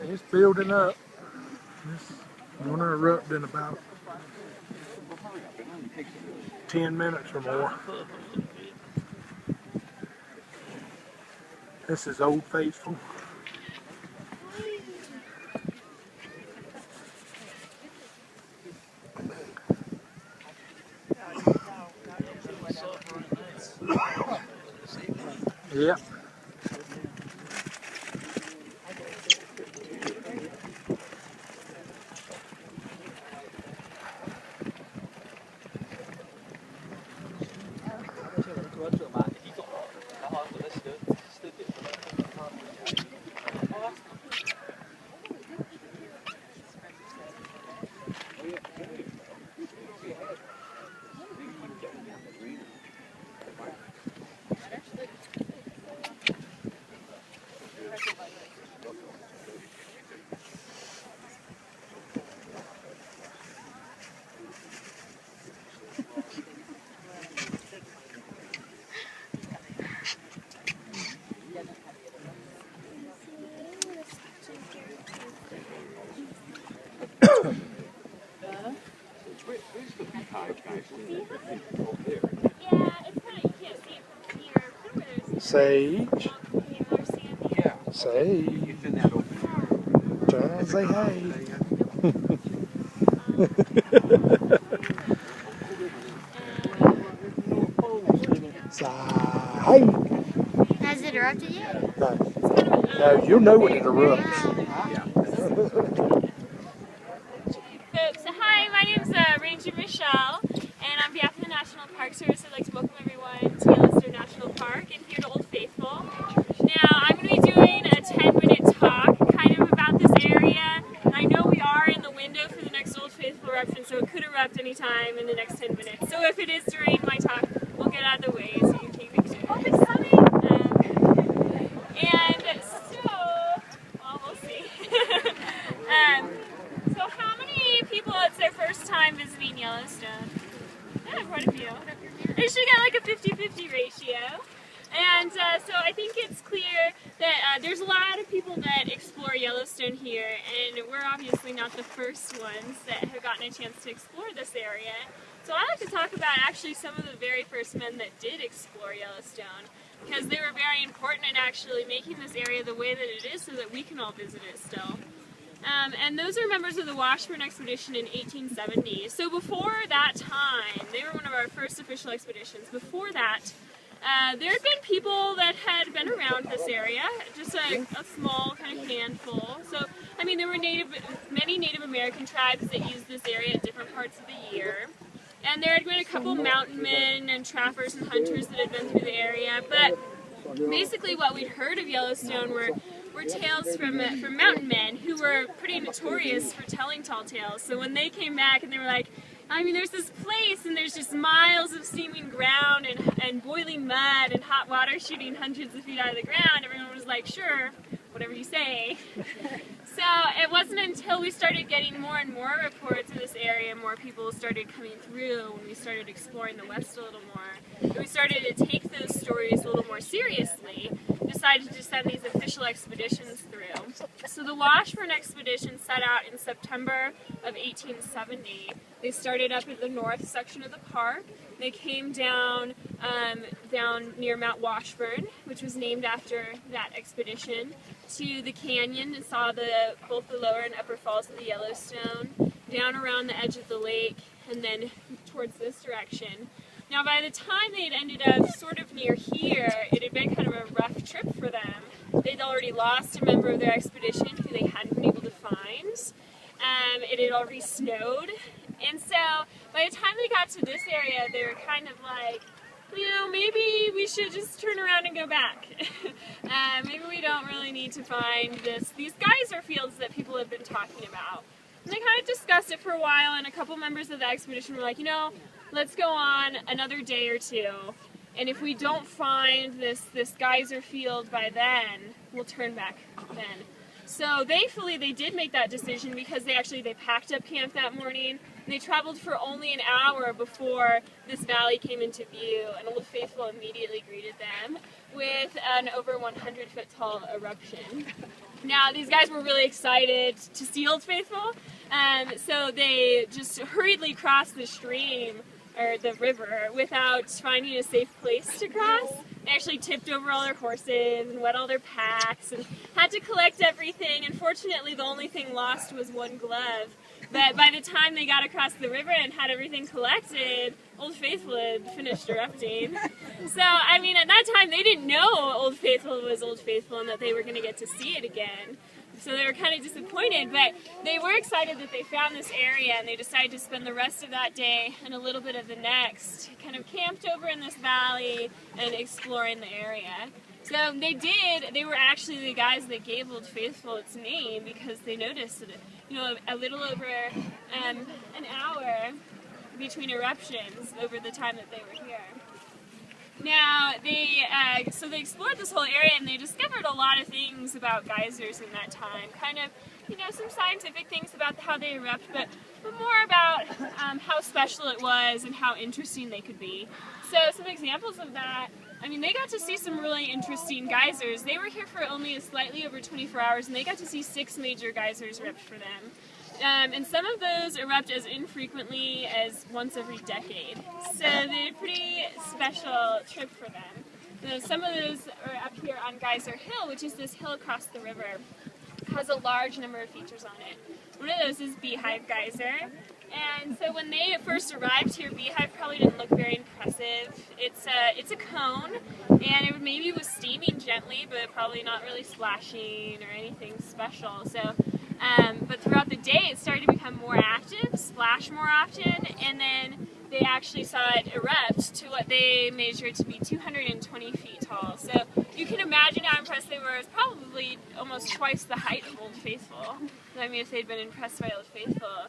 It's building up. It's going to erupt in about 10 minutes or more. This is Old Faithful. Yep. Sage. Sage. Trying to say hey. Hey. Has it erupted yet? No. No, you'll know when it erupts. So hi, my name's Ranger Michelle, and on behalf of the National Park Service, I'd like to welcome everyone to Yellowstone National Park and here to Old Faithful. Now, I'm going to be doing a 10-minute talk kind of about this area. I know we are in the window for the next Old Faithful eruption, so it could erupt anytime in the next 10 minutes. So if it is during my talk, we'll get out of the way so you can take pictures. Oh, it's coming! And so, well, we'll see. So how many people, it's their first time visiting Yellowstone? Yeah, quite a few. They should get like a 50-50 ratio. And so I think it's clear that there's a lot of people that explore Yellowstone here, and we're obviously not the first ones that have gotten a chance to explore this area. So I like to talk about actually some of the very first men that did explore Yellowstone, because they were very important in actually making this area the way that it is so that we can all visit it still. And those are members of the Washburn expedition in 1870. So before that time, they were one of our first official expeditions. Before that, there had been people that had been around this area, just a small kind of handful. So, I mean, there were many Native American tribes that used this area at different parts of the year. And there had been a couple mountain men and trappers and hunters that had been through the area. But basically what we'd heard of Yellowstone were tales from mountain men who were pretty notorious for telling tall tales. So when they came back and they were like, I mean, there's this place and there's just miles of steaming ground and boiling mud and hot water shooting hundreds of feet out of the ground, everyone was like, sure, whatever you say. So it wasn't until we started getting more and more reports of this area, more people started coming through when we started exploring the West a little more, that we started to take those stories a little more seriously, decided to send these official expeditions through. So the Washburn expedition set out in September of 1870. They started up at the north section of the park. They came down near Mount Washburn, which was named after that expedition, to the canyon and saw both the lower and upper falls of the Yellowstone, down around the edge of the lake, and then towards this direction. Now, by the time they had ended up sort of near here, it had been kind of a rough trip for them. They'd already lost a member of their expedition who they hadn't been able to find. It had already snowed. And so, by the time they got to this area, they were kind of like, you know, maybe we should just turn around and go back. Maybe we don't really need to find these geyser fields that people have been talking about. And they kind of discussed it for a while, and a couple members of the expedition were like, you know, let's go on another day or two, and if we don't find this geyser field by then, we'll turn back then. So thankfully they did make that decision, because they packed up camp that morning, and they traveled for only an hour before this valley came into view, and Old Faithful immediately greeted them with an over 100-foot tall eruption. Now, these guys were really excited to see Old Faithful, so they just hurriedly crossed the stream, or the river, without finding a safe place to cross. They actually tipped over all their horses and wet all their packs and had to collect everything. Unfortunately, the only thing lost was one glove. But by the time they got across the river and had everything collected, Old Faithful had finished erupting. So, I mean, at that time they didn't know Old Faithful was Old Faithful and that they were going to get to see it again. So they were kind of disappointed, but they were excited that they found this area, and they decided to spend the rest of that day and a little bit of the next kind of camped over in this valley and exploring the area. So they were actually the guys that gave Old Faithful its name, because they noticed that, a little over an hour between eruptions over the time that they were here. Now, they explored this whole area, and they discovered a lot of things about geysers in that time. Kind of, some scientific things about how they erupt, but more about how special it was and how interesting they could be. So some examples of that, they got to see some really interesting geysers. They were here for only slightly over 24 hours, and they got to see 6 major geysers erupt for them. And some of those erupt as infrequently as once every decade. So they're a pretty special trip for them. Now, some of those are up here on Geyser Hill, which is this hill across the river. It has a large number of features on it. One of those is Beehive Geyser. And so when they first arrived here, Beehive probably didn't look very impressive. It's a cone, and it maybe was steaming gently, but probably not really splashing or anything special. So. But throughout the day it started to become more active, splash more often, and then they actually saw it erupt to what they measured to be 220 feet tall. So you can imagine how impressed they were. It was probably almost twice the height of Old Faithful. If they'd been impressed by Old Faithful,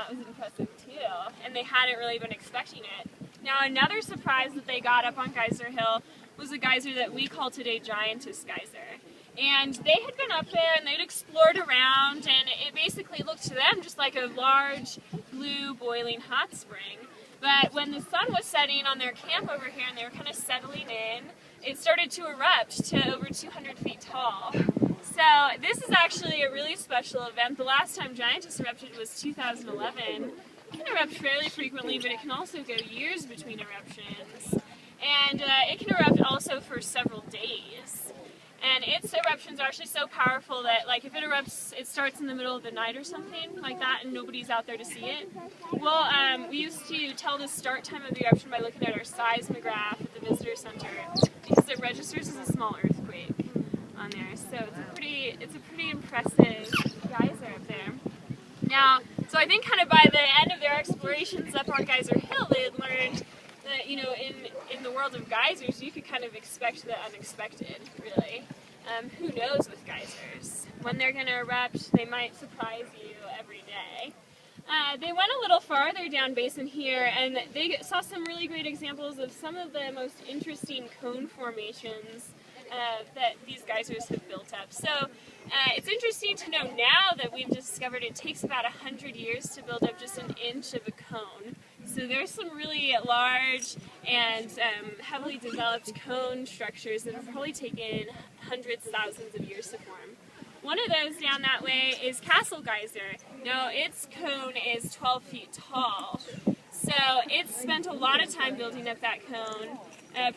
it was impressive too. And they hadn't really been expecting it. Now, another surprise that they got up on Geyser Hill was a geyser that we call today Giantess Geyser. And they had been up there and they'd explored around, and it basically looked to them just like a large blue boiling hot spring. But when the sun was setting on their camp over here and they were kind of settling in, it started to erupt to over 200 feet tall. So this is actually a really special event. The last time Giantess erupted was 2011. It can erupt fairly frequently, but it can also go years between eruptions. And it can erupt also for several days. And its eruptions are actually so powerful that, if it erupts, it starts in the middle of the night or something like that, and nobody's out there to see it. Well, we used to tell the start time of the eruption by looking at our seismograph at the visitor center, because it registers as a small earthquake on there. So it's a pretty impressive geyser up there. Now, so I think kind of by the end of their explorations up on Geyser Hill, they had learned that, in the world of geysers, you could kind of expect the unexpected, really. Who knows with geysers? When they're going to erupt, they might surprise you every day. They went a little farther down basin here, and they saw some really great examples of some of the most interesting cone formations that these geysers have built up. So it's interesting to know now that we've discovered it takes about 100 years to build up just an inch of a cone. So there's some really large and heavily developed cone structures that have probably taken hundreds, thousands of years to form. One of those down that way is Castle Geyser. Now, its cone is 12 feet tall. So it's spent a lot of time building up that cone,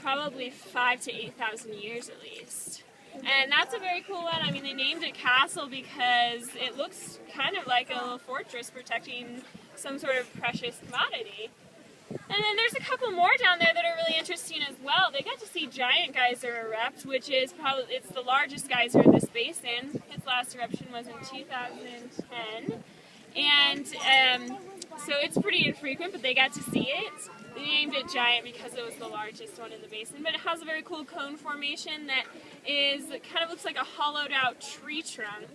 probably 5,000 to 8,000 years at least. And that's a very cool one. They named it Castle because it looks kind of like a little fortress protecting some sort of precious commodity. And then there's a couple more down there that are really interesting as well. They got to see Giant Geyser erupt, which is it's the largest geyser in this basin. Its last eruption was in 2010. And so it's pretty infrequent, but they got to see it. They named it Giant because it was the largest one in the basin, but it has a very cool cone formation that kind of looks like a hollowed out tree trunk.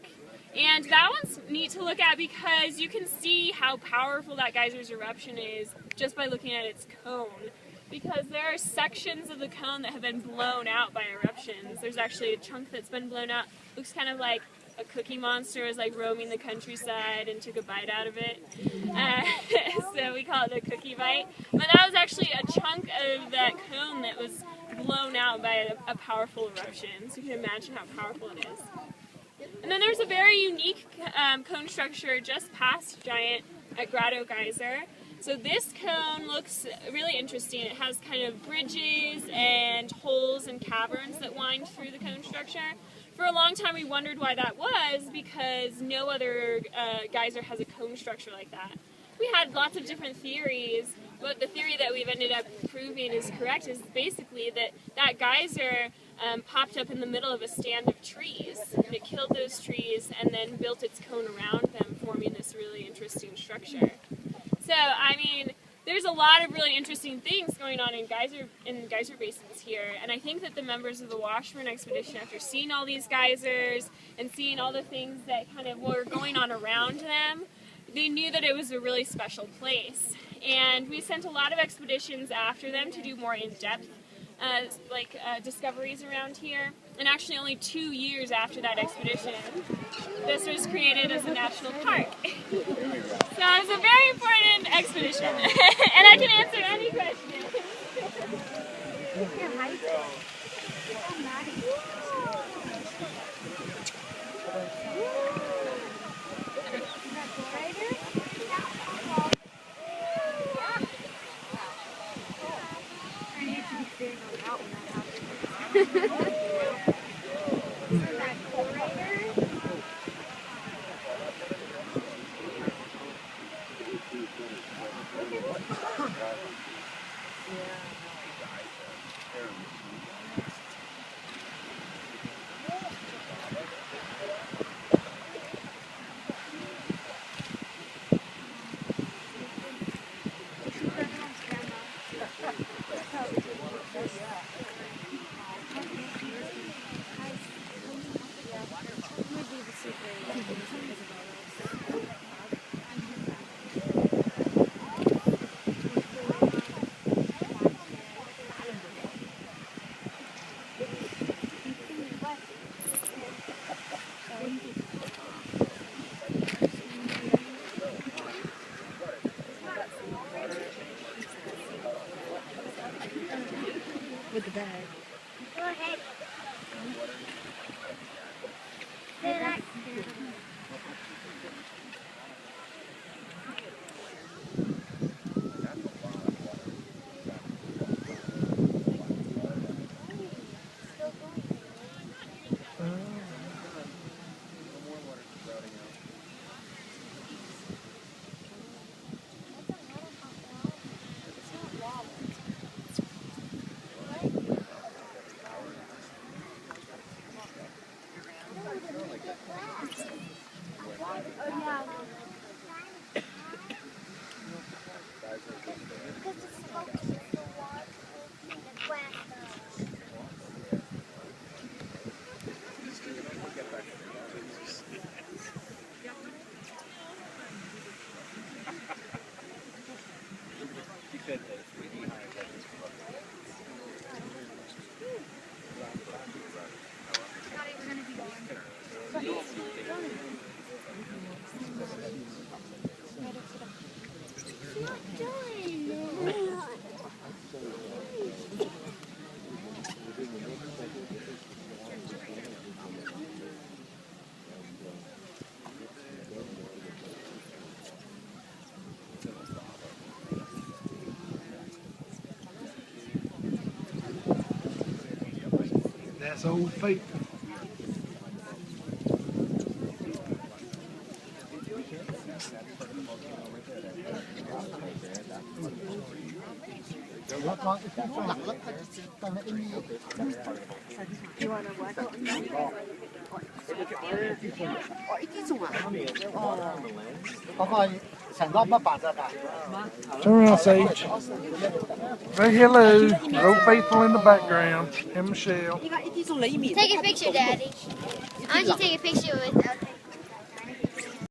And that one's neat to look at because you can see how powerful that geyser's eruption is just by looking at its cone. Because there are sections of the cone that have been blown out by eruptions. There's actually a chunk that's been blown out. Looks kind of like a Cookie Monster was roaming the countryside and took a bite out of it. So we call it the cookie bite. But that was actually a chunk of that cone that was blown out by a powerful eruption. So you can imagine how powerful it is. And then there's a very unique cone structure just past Giant at Grotto Geyser. So this cone looks really interesting. It has kind of bridges and holes and caverns that wind through the cone structure. For a long time we wondered why that was, because no other geyser has a cone structure like that. We had lots of different theories, but the theory that we've ended up proving is correct is basically that geyser popped up in the middle of a stand of trees. And it killed those trees and then built its cone around them, forming this really interesting structure. So, I mean, there's a lot of really interesting things going on in geyser basins here, and I think that the members of the Washburn expedition, after seeing all these geysers and seeing all the things that kind of were going on around them, they knew that it was a really special place. And we sent a lot of expeditions after them to do more in-depth discoveries around here. And actually only 2 years after that expedition, this was created as a national park. So it was a very important expedition. And I can answer any question. With the bag. Go ahead. That's Old Faithful. You want to what? Turn around, Sage. Say hello. Old Faithful in the background. And Michelle. Take a picture, Daddy. Why don't you take a picture with